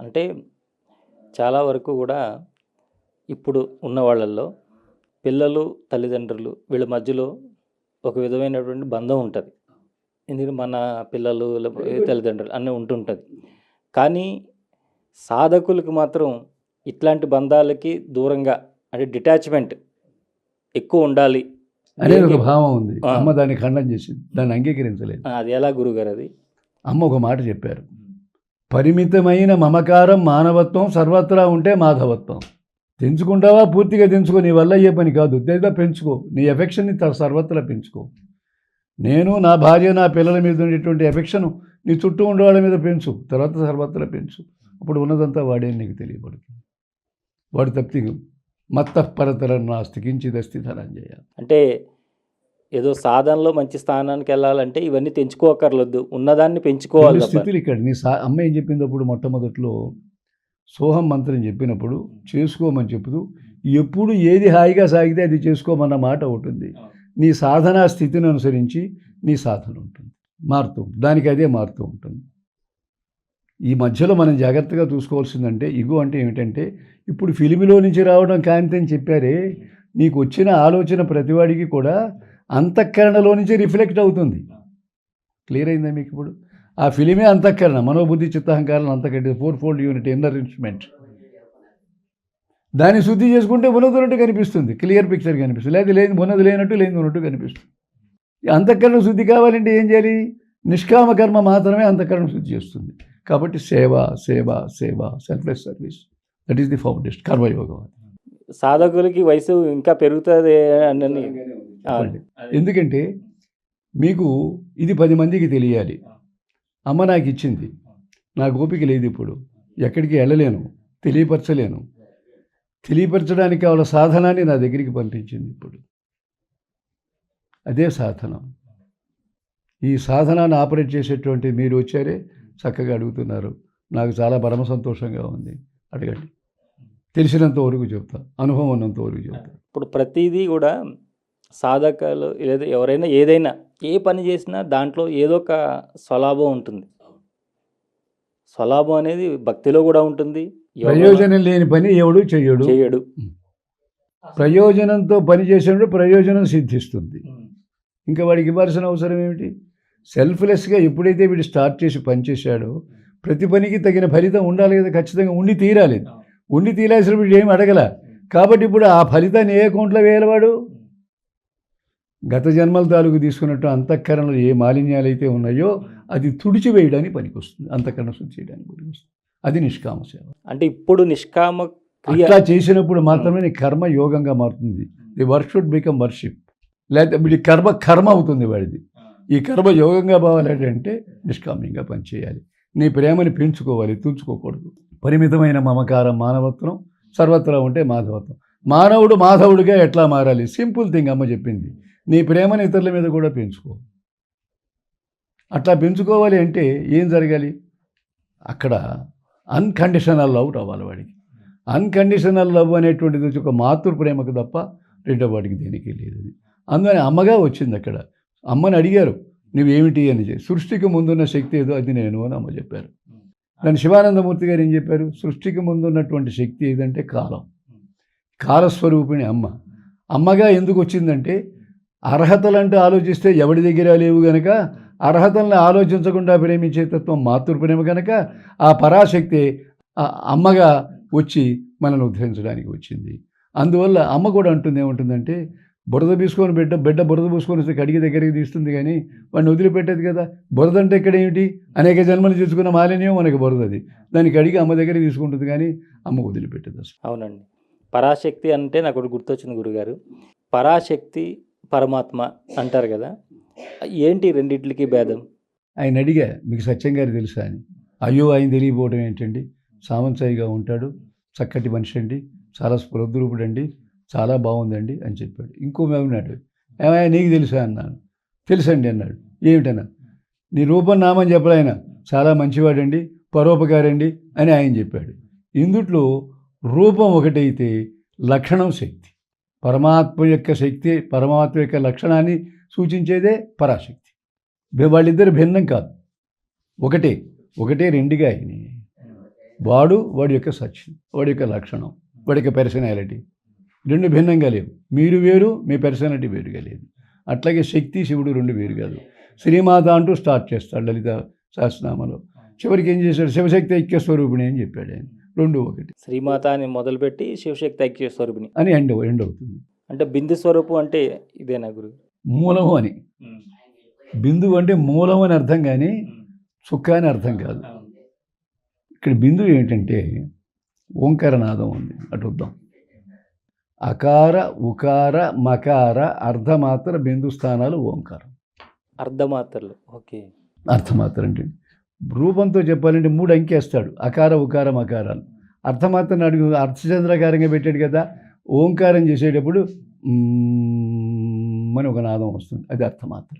అంటే చాలా వరకు కూడా ఇప్పుడు ఉన్న వాళ్ళల్లో పిల్లలు, తల్లిదండ్రులు వీళ్ళ మధ్యలో ఒక విధమైనటువంటి బంధం ఉంటది. ఎందుకంటే మన పిల్లలు తల్లిదండ్రులు అన్నీ ఉంటుంటది. కానీ సాధకులకు మాత్రం ఇట్లాంటి బంధాలకి దూరంగా అంటే డిటాచ్‌మెంట్ ఎక్కువ ఉండాలి అనేది ఒక భావం ఉంది. అమ్మ దాన్ని ఖండన చేసింది, దాన్ని అంగీకరించలేదు. అది ఎలా గురుగారు అది? అమ్మ ఒక మాట చెప్పారు, పరిమితమైన మమకారం మానవత్వం సర్వత్రా ఉంటే మాధవత్వం. తెంచుకుంటావా పూర్తిగా తెంచుకో, నీ వల్ల అయ్యే పని కాదు, లేదా పెంచుకో, నీ ఎఫెక్షన్ని సర్వత్రా పెంచుకో. నేను నా భార్య నా పిల్లల మీద ఉండేటువంటి ఎఫెక్షన్ నీ చుట్టూ ఉండే వాళ్ళ మీద పెంచు, తర్వాత సర్వత్రా పెంచు. అప్పుడు ఉన్నదంతా వాడే నీకు తెలియబడుతుంది. వాడు తప్తి మత్తపరతరం నాస్తి కించిదస్తి ధనంజయ. అంటే ఏదో సాధనలో మంచి స్థానానికి వెళ్ళాలంటే ఇవన్నీ తెంచుకోకర్లేదు, ఉన్నదాన్ని పెంచుకోవాలి. స్థితులు ఇక్కడ నీ అమ్మ ఏం చెప్పినప్పుడు మొట్టమొదట్లో సోహం మంత్రం చెప్పినప్పుడు చేసుకోమని చెప్పుతూ ఎప్పుడు ఏది హాయిగా సాగితే అది చేసుకోమన్న మాట ఉంటుంది. నీ సాధనా స్థితిని అనుసరించి నీ సాధన ఉంటుంది, మారుతూ దానికి అదే మారుతూ ఉంటుంది. ఈ మధ్యలో మనం జాగ్రత్తగా చూసుకోవాల్సిందంటే ఇగో అంటే ఏమిటంటే ఇప్పుడు ఫిలిమిలో నుంచి రావడం కాంతి అని చెప్పారే, నీకు వచ్చిన ఆలోచన ప్రతివాడికి కూడా అంతఃకరణలో నుంచి రిఫ్లెక్ట్ అవుతుంది. క్లియర్ అయిందా మీకు? ఇప్పుడు ఆ ఫిలిమే అంతఃకరణ, మనోబుద్ధి చిత్తహంకారం అంతకంటే 4-fold యూనిట్ ఇన్నర్ ఇన్స్ట్రుమెంట్. దాన్ని శుద్ధి చేసుకుంటే ఉన్నది కనిపిస్తుంది, క్లియర్ పిక్చర్ కనిపిస్తుంది. లేదు ఉన్నది లేనట్టు లేని ఉన్నట్టు కనిపిస్తుంది. అంతఃకరణ శుద్ధి కావాలంటే ఏం చేయాలి? నిష్కామ కర్మ మాత్రమే అంతఃకరణ శుద్ధి చేస్తుంది. కాబట్టి సేవ సేవ సేవ, selfless service, that is the foundation కర్మయోగం. సాధకులకి వయసు ఇంకా పెరుగుతుంది అని. ఎందుకంటే మీకు ఇది 10 మందికి తెలియాలి. అమ్మ నాకు ఇచ్చింది, నాకు ఓపిక లేదు, ఇప్పుడు ఎక్కడికి వెళ్ళలేను, తెలియపరచలేను. తెలియపరచడానికి కావాల సాధనాన్ని నా దగ్గరికి పంపించింది. ఇప్పుడు అదే సాధనం. ఈ సాధనాన్ని ఆపరేట్ చేసేటువంటి మీరు వచ్చారే, చక్కగా అడుగుతున్నారు. నాకు చాలా పరమ సంతోషంగా ఉంది. అడగండి, తెలిసినంత వరకు చెప్తా, అనుభవం ఉన్నంత వరకు చెప్తా. ఇప్పుడు ప్రతిదీ కూడా సాధకాలు లేదా ఎవరైనా ఏదైనా ఏ పని చేసినా దాంట్లో ఏదో ఒక స్వలాభం ఉంటుంది. స్వలాభం అనేది భక్తిలో కూడా ఉంటుంది. ప్రయోజనం లేని పని ఎవడు చెయ్యడు. ప్రయోజనంతో పని చేసినప్పుడు ప్రయోజనం సిద్ధిస్తుంది. ఇంకా వాడికి ఇవ్వాల్సిన అవసరం ఏమిటి? సెల్ఫ్లెస్గా ఎప్పుడైతే వీడు స్టార్ట్ చేసి పనిచేశాడో ప్రతి పనికి తగిన ఫలితం ఉండాలి కదా, ఖచ్చితంగా ఉండి తీరాలి. ఉండి తీరాల్సిన వీడు ఏమి అడగల. కాబట్టి ఇప్పుడు ఆ ఫలితాన్ని ఏ అకౌంట్లో వేయాలి వాడు? గత జన్మల తాలూకు తీసుకున్నట్టు అంతఃకరణలో ఏ మాలిన్యాలు అయితే ఉన్నాయో అది తుడిచివేయడానికి పనికొస్తుంది, అంతఃకరణ శుద్ధి చేయడానికి పనికొస్తుంది. అది నిష్కామ సేవ. అంటే ఇప్పుడు నిష్కామ అట్లా చేసినప్పుడు మాత్రమే నీ కర్మ యోగంగా మారుతుంది. The work should become worship. లేకపోతే వీడి కర్మ అవుతుంది వాడిది. ఈ కర్మ యోగంగా పోవాలంటే నిష్కామ్యంగా పనిచేయాలి. నీ ప్రేమని పెంచుకోవాలి, తుంచుకోకూడదు. పరిమితమైన మమకారం మానవత్వం సర్వత్రా ఉంటే మాధవత్వం. మానవుడు మాధవుడిగా ఎట్లా మారాలి? సింపుల్ థింగ్ అమ్మ చెప్పింది. నీ ప్రేమను ఇతరుల మీద కూడా పెంచుకో. అట్లా పెంచుకోవాలి అంటే ఏం జరగాలి? అక్కడ అన్కండిషనల్ లవ్ రావాలి వాడికి. అన్కండిషనల్ లవ్ అనేటువంటిది ఒక మాతృ ప్రేమకు తప్ప రెండో వాడికి దేనికి లేదు. అందుకని అమ్మగా వచ్చింది అక్కడ. అమ్మని అడిగారు నువ్వేమిటి అని. సృష్టికి ముందున్న శక్తి ఏదో అది నేను అని అమ్మ చెప్పారు. దాని శివానందమూర్తి గారు ఏం చెప్పారు? సృష్టికి ముందున్నటువంటి శక్తి ఏదంటే కాలం. కాలస్వరూపిణి అమ్మ. అమ్మగా ఎందుకు వచ్చిందంటే అర్హతలంటూ ఆలోచిస్తే ఎవడి దగ్గర లేవు గనక, అర్హతల్ని ఆలోచించకుండా ప్రేమించే తత్వం మాతృప్రేమ కనుక ఆ పరాశక్తి అమ్మగా వచ్చి మనల్ని ఉద్ధరించడానికి వచ్చింది. అందువల్ల అమ్మ కూడా అంటుంది ఏముంటుందంటే, బురద తీసుకొని బిడ్డ బురద పూసుకొని వస్తే కడిగి దగ్గరికి తీస్తుంది కానీ వాడిని వదిలిపెట్టేది కదా. బురద అంటే ఇక్కడ ఏమిటి? అనేక జన్మలు చేసుకున్న మాలిన్యం మనకి బురదది. దాన్ని కడిగి అమ్మ దగ్గరికి తీసుకుంటుంది కానీ అమ్మ వదిలిపెట్టేది అసలు. అవునండి. పరాశక్తి అంటే నాకు ఒకటి గుర్తొచ్చింది గురుగారు. పరాశక్తి పరమాత్మ అంటారు కదా, ఏంటి రెండిట్లకి భేదం? ఆయన అడిగా, మీకు సత్యం గారు తెలుసా అని. అయ్యో ఆయన తెలియపోవడం ఏంటండి, సామంసాయిగా ఉంటాడు, చక్కటి మనిషి అండి, చాలా స్ఫురద్రూపుడు అండి, చాలా బాగుందండి అని చెప్పాడు. ఇంకో మేమన్నాడు, ఏమయ్యా నీకు తెలుసా అన్నాను. తెలుసండి అన్నాడు. ఏమిటన్నా? నీ రూపం నామని చెప్పడు ఆయన, చాలా మంచివాడండి, పరోపకారండి అని ఆయన చెప్పాడు. ఇందుట్లో రూపం ఒకటైతే లక్షణం శక్తి. పరమాత్మ యొక్క శక్తి, పరమాత్మ యొక్క లక్షణాన్ని సూచించేదే పరాశక్తి. వాళ్ళిద్దరు భిన్నం కాదు, ఒకటే రెండుగా అయినాయి. వాడి యొక్క సత్యం, వాడి యొక్క లక్షణం, వాడి యొక్క పర్సనాలిటీ రెండు భిన్నంగా లేవు. మీరు వేరు, మీ పర్సనాలిటీ వేరుగా లేదు. అట్లాగే శక్తి శివుడు రెండు వేరు కాదు. శ్రీమాత అంటూ స్టార్ట్ చేస్తాడు లలిత సహస్రనామలో. చివరికి ఏం చేశాడు? శివశక్తి ఐక్య స్వరూపిణి అని చెప్పాడు ఆయన. రెండు ఒకటి. శ్రీమాత అని మొదలుపెట్టి శివశక్తి ఐక్య స్వరూపిణి అని ఎండ్ అవుతుంది. అంటే బిందు స్వరూపం అంటే ఇదేనా గురు? మూలము అని. బిందువు అంటే మూలం అని అర్థం, కానీ చుక్క అని అర్థం కాదు. ఇక్కడ బిందువు ఏంటంటే ఓంకారనాదం ఉంది. అటు వద్దాం. అకార ఉకార మకార అర్ధమాత్ర బిందు స్థానాలు ఓంకారం. అర్ధమాత్రలు. ఓకే. అర్థమాత్ర అంటే రూపంతో చెప్పాలంటే 3 అంకేస్తాడు. అకార ఉకార మకారాలు. అర్థమాత్రను అడుగు అర్థచంద్రకారంగా పెట్టాడు కదా. ఓంకారం చేసేటప్పుడు అని ఒక నాదం వస్తుంది, అది అర్థమాత్ర.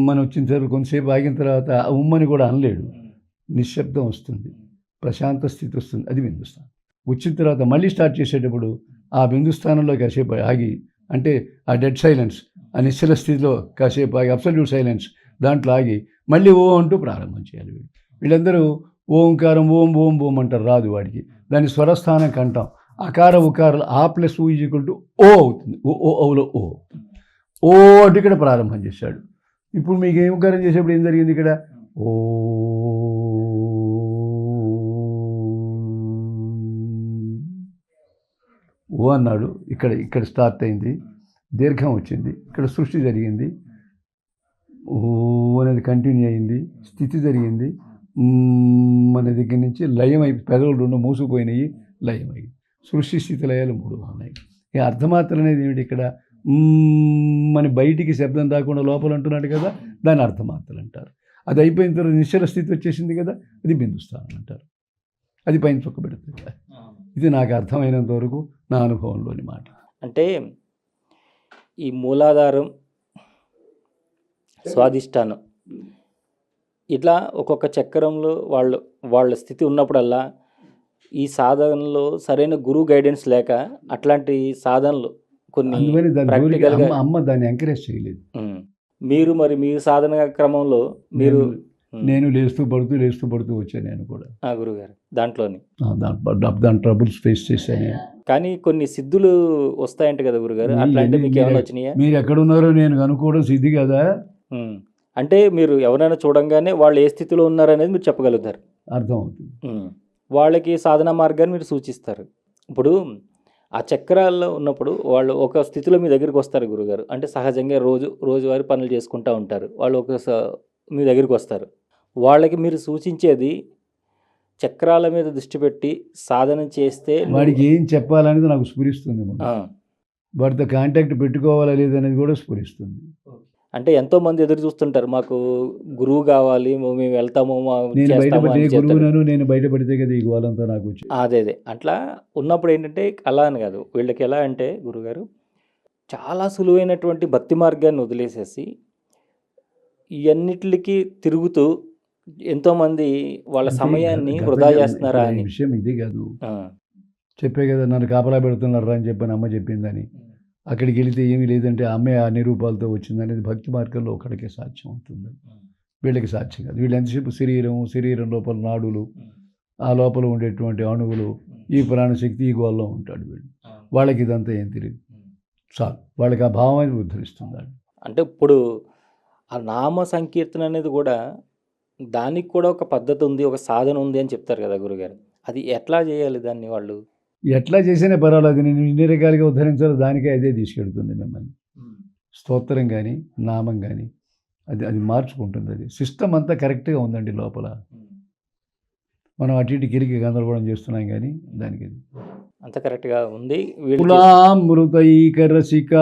మనం వచ్చిన తర్వాత కొంతసేపు ఆగిన తర్వాత ఉమ్మని కూడా అనలేడు, నిశ్శబ్దం వస్తుంది, ప్రశాంత స్థితి వస్తుంది, అది బిందుస్థానం. వచ్చిన తర్వాత మళ్ళీ స్టార్ట్ చేసేటప్పుడు ఆ బిందుస్థానంలో కాసేపు ఆగి, అంటే ఆ డెడ్ సైలెన్స్, ఆ నిశ్చల స్థితిలో కాసేపు ఆగి, అబ్సల్యూట్ సైలెన్స్, దాంట్లో ఆగి మళ్ళీ ఓ అంటూ ప్రారంభం చేయాలి. వీళ్ళందరూ ఓంకారం ఓం ఓం ఓం అంటారు, రాదు వాడికి. దాని స్వరస్థానం కంటాం. అకార ఉకారాలు ఆ ప్లస్ ఊ ఈక్వల్ టు ఓ అవుతుంది. ఓలో ఓ అంటే ఇక్కడ ప్రారంభం చేశాడు. ఇప్పుడు మీకు ఏం ఉకారం చేసేప్పుడు ఏం జరిగింది? ఇక్కడ ఓ అన్నాడు. ఇక్కడ స్టార్ట్ అయింది, దీర్ఘం వచ్చింది, ఇక్కడ సృష్టి జరిగింది. ఓ అనేది కంటిన్యూ అయింది, స్థితి జరిగింది. మన దగ్గర నుంచి లయం అయి పెదవులు 2 మూసుకుపోయినాయి, లయం అయ్యి సృష్టి స్థితి లయాలు 3 ఉన్నాయి. ఈ అర్థమాత్ర అనేది ఏమిటి? ఇక్కడ మన బయటికి శబ్దం రాకుండా లోపల అంటున్నాడు కదా, దాన్ని అర్థమాత్రలు అంటారు. అది అయిపోయిన తర్వాత నిశ్చల స్థితి వచ్చేసింది కదా, అది బిందుస్థానం అంటారు. అది పైన చొక్క పెడుతుంది. ఇది నాకు అర్థమైనంత వరకు నా అనుభవంలోని మాట. అంటే ఈ మూలాధారం, స్వాధిష్టానం, ఇట్లా ఒక్కొక్క చక్రంలో వాళ్ళ స్థితి ఉన్నప్పుడల్లా ఈ సాధనలో సరైన గురువు గైడెన్స్ లేక అట్లాంటి సాధనలు కొన్ని ప్రాక్టికల్గా అమ్మ దాన్ని ఎంకరేజ్ చేయలేదు. మీరు మరి మీ సాధన క్రమంలో నేను లేస్తూ పడుతూ వచ్చాను. నేను కూడా గురుగారు దాంట్లోని దాని ట్రబుల్స్ ఫేస్ చేశాను. కానీ కొన్ని సిద్ధులు వస్తాయంట కదా గురుగారు, అట్లాంటి మీకు ఏమైనా వచ్చినాయా? మీరు ఎక్కడున్నారో నేను అనుకోవడం సిద్ధి కదా. అంటే మీరు ఎవరైనా చూడంగానే వాళ్ళు ఏ స్థితిలో ఉన్నారనేది మీరు చెప్పగలుగుతారు, అర్థం అవుతుంది. వాళ్ళకి సాధన మార్గాన్ని మీరు సూచిస్తారు. ఇప్పుడు ఆ చక్రాల్లో ఉన్నప్పుడు వాళ్ళు ఒక స్థితిలో మీ దగ్గరికి వస్తారు గురుగారు. అంటే సహజంగా రోజువారీ పనులు చేసుకుంటూ ఉంటారు. వాళ్ళు మీ దగ్గరికి వస్తారు. వాళ్ళకి మీరు సూచించేది చక్రాల మీద దృష్టి పెట్టి సాధన చేస్తే వాడికి ఏం చెప్పాలనేది నాకు స్ఫురిస్తుంది. వాడితో కాంటాక్ట్ పెట్టుకోవాలా లేదనేది కూడా స్ఫురిస్తుంది. అంటే ఎంతోమంది ఎదురు చూస్తుంటారు, మాకు గురువు కావాలి, మేము వెళ్తాము, నేను బయటపడితే కదా ఈ గోలంతా నాకు వచ్చి. అదే అట్లా ఉన్నప్పుడు ఏంటంటే అలా అని కాదు, వీళ్ళకి ఎలా అంటే గురుగారు చాలా సులువైనటువంటి భక్తి మార్గాన్ని వదిలేసేసి ఇవన్నిటికి తిరుగుతూ ఎంతోమంది వాళ్ళ సమయాన్ని వృధా చేస్తున్నారా అని విషయం ఇది కాదు. చెప్పే కదా, నన్ను కాపలా పెడుతున్నారా అని చెప్పని అమ్మ చెప్పిందని. అక్కడికి వెళితే ఏమీ లేదంటే అమ్మే అన్ని రూపాలతో వచ్చిందనేది భక్తి మార్గంలో ఒకడికే సాధ్యం అవుతుంది, వీళ్ళకి సాధ్యం కాదు. వీళ్ళు ఎంతసేపు శరీరం లోపల నాడులు, ఆ లోపల ఉండేటువంటి అణువులు, ఈ ప్రాణశక్తి ఈ గోల్లో ఉంటాడు వీళ్ళు. వాళ్ళకి ఇదంతా ఏం తెలియదు, చాలు వాళ్ళకి ఆ భావాన్ని ఉద్ధరిస్తుంది. అంటే ఇప్పుడు ఆ నామ సంకీర్తన అనేది కూడా దానికి కూడా ఒక పద్ధతి ఉంది, ఒక సాధన ఉంది అని చెప్తారు కదా గురుగారు. అది ఎట్లా చేయాలి దాన్ని? వాళ్ళు ఎట్లా చేసినా పర్వాలేదు, నేను ఇన్ని రకాలుగా ఉద్ధరించాలో దానికే అదే తీసుకెళ్తుంది మిమ్మల్ని. స్తోత్రం కానీ నామం కానీ అది మార్చుకుంటుంది. అది సిస్టమ్ అంతా కరెక్ట్గా ఉందండి లోపల. మనం అటు ఇటు కిరికి గందరగోళం చేస్తున్నాం కానీ దానికి అంత కరెక్ట్గా ఉంది. కులామృతైక రసిక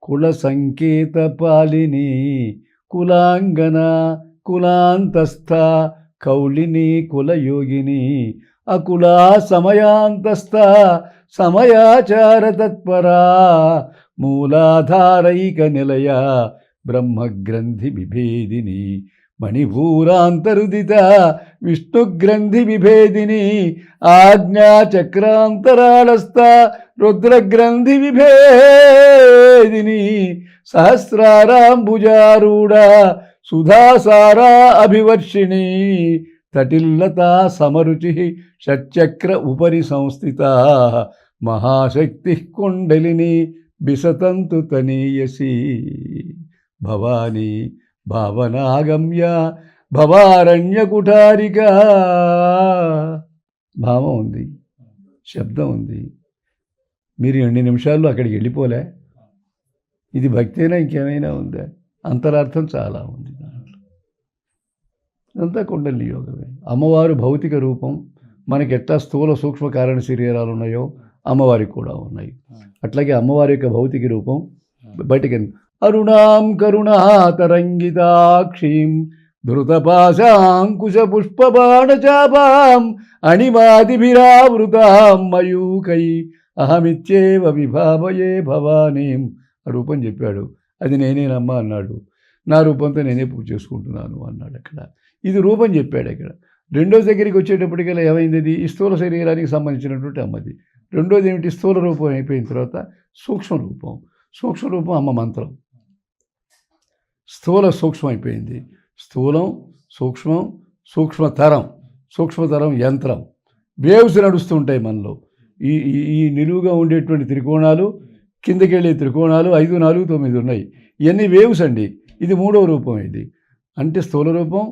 కుల సంకేత పాలిని కులాంగన కులాంతస్థ కౌలిని కులయోగిని అకులా సమయాంతస్థ సమయాచార తత్పరా మూలాధారైక నిలయ బ్రహ్మగ్రంథి విభేదిని మణిభూరాంతరుదిత విష్ణుగ్రంథి విభేదిని ఆజ్ఞాచక్రాంతరాళస్థ రుద్రగ్రంథి విభేదిని సహస్రారాంబుజారూఢ సుధాసారా అభివర్షిణి తటిల్లతా సమరుచి షట్చక్ర ఉపరి సంస్థిత మహాశక్తి కుండలిని బిసతంతు తనీయసి భవానీ భావనాగమ్య భవారణ్య కుఠారిక. భావం ఉంది, శబ్దం ఉంది. మీరు 2 నిమిషాల్లో అక్కడికి వెళ్ళిపోలే. ఇది భక్తేనా ఇంకేమైనా ఉందా? అంతరార్థం చాలా ఉంది దాంట్లో. ఇదంతా కుండలిని యోగమే. అమ్మవారు భౌతిక రూపం. మనకి ఎట్లా స్థూల సూక్ష్మ కారణ శరీరాలు ఉన్నాయో అమ్మవారికి కూడా ఉన్నాయి. అట్లాగే అమ్మవారి యొక్క భౌతిక రూపం బయటికి అరుణాం కరుణాతరంగితాక్షీం ధృతపాశాంకుశ పుష్పబాణచాపాం అణిమాదిభిరావృతాం మయూకై అహమిత్యేవ విభావయే భవానీం. ఆ రూపం చెప్పాడు. అది నేనేనమ్మా అన్నాడు. నా రూపంతో నేనే పూజ చేసుకుంటున్నాను అన్నాడు. అక్కడ ఇది రూపం చెప్పాడు. అక్కడ రెండోది దగ్గరికి వచ్చేటప్పటికల్లా ఏమైంది? అది ఈ స్థూల శరీరానికి సంబంధించినటువంటి అమ్మది. రెండోది ఏమిటి? స్థూల రూపం అయిపోయిన తర్వాత సూక్ష్మ రూపం. సూక్ష్మ రూపం అమ్మ మంత్రం. స్థూల సూక్ష్మం అయిపోయింది. స్థూలం, సూక్ష్మం, సూక్ష్మతరం యంత్రం. వేవ్స్ నడుస్తూ ఉంటాయి మనలో. ఈ ఈ నిలువుగా ఉండేటువంటి త్రికోణాలు, కిందకి వెళ్ళే త్రికోణాలు 5, 4, 9 ఉన్నాయి. ఇవన్నీ వేవ్స్ అండి. ఇది 3వ రూపం. ఇది అంటే స్థూల రూపం,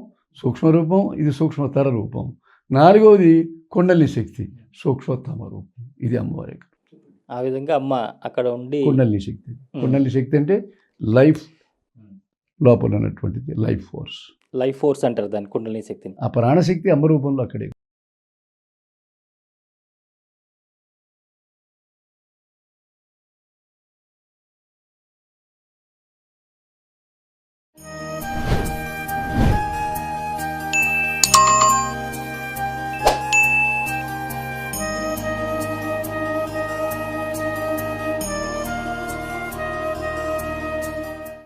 సూక్ష్మ రూపం, ఇది సూక్ష్మతర రూపం. 4వది కుండలిని శక్తి, సూక్ష్మతమ రూపం. ఇది అమ్మవారి. ఆ విధంగా అమ్మ అక్కడ ఉండి కుండలిని శక్తి. కుండలిని శక్తి అంటే లైఫ్ లోపల ఉన్నటువంటిది, లైఫ్ ఫోర్స్ అంటారు దాన్ని, కుండలిని శక్తిని. ఆ ప్రాణశక్తి అమ్మ రూపంలో అక్కడే.